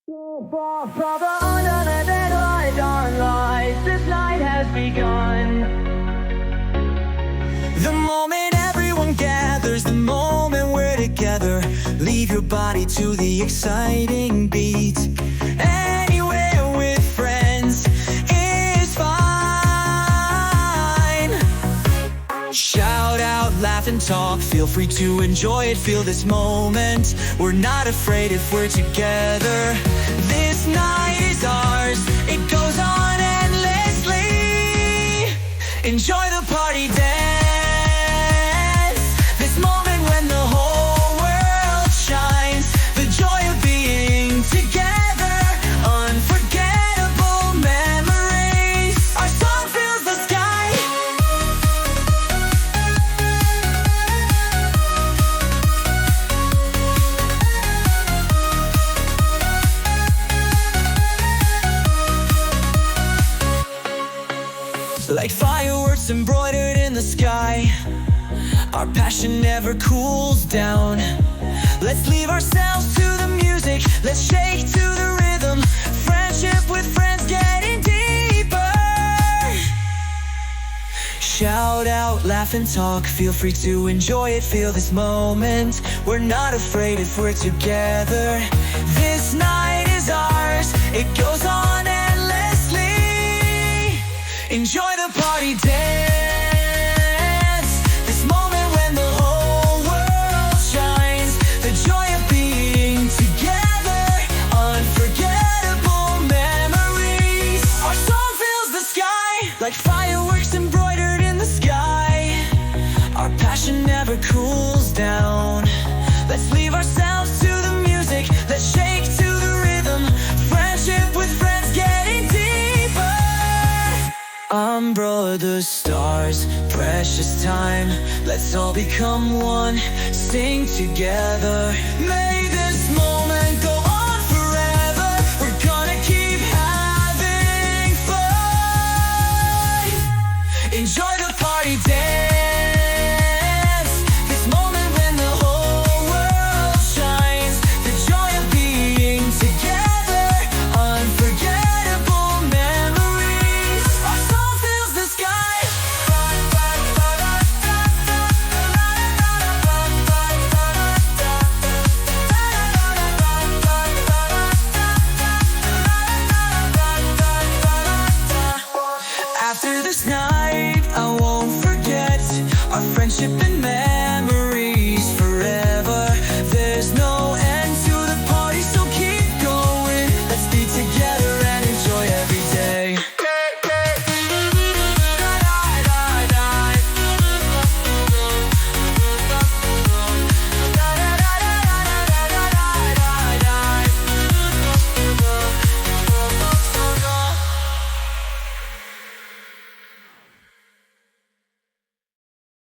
For the unlimited light on lights, this night has begun. The moment everyone gathers, the moment we're together. Leave your body to the exciting beat. Anywhere with friends is fine. Shout out, laugh and talk. Feel free to enjoy it, feel this moment. We're not afraid if we're together. This night is ours, it goes on endlessly. Enjoy the party dance. This moment when the whole world shines. The joy of being together. Unforgettable memories. Our song fills the sky. Like fireworks embroidered in the sky. Our passion never cools down. Let's leave ourselves to the music. Let's shake to the rhythm. Friendship with friends getting deeper. Shout out, laugh and talk. Feel free to enjoy it, feel this moment. We're not afraid if we're together. This night is ours, it goes on endlessly. Enjoy the party dance. This moment when the whole world shines. The joy of being together. Unforgettable memories. Our song fills the sky. Like fireworks embroidered in the sky. Our passion never cools down. Let's leave ourselves to the music. Let's shake to the rhythm. Friendship with friends getting deeper. Umbrella, the stars, precious time. Let's all become one, sing together.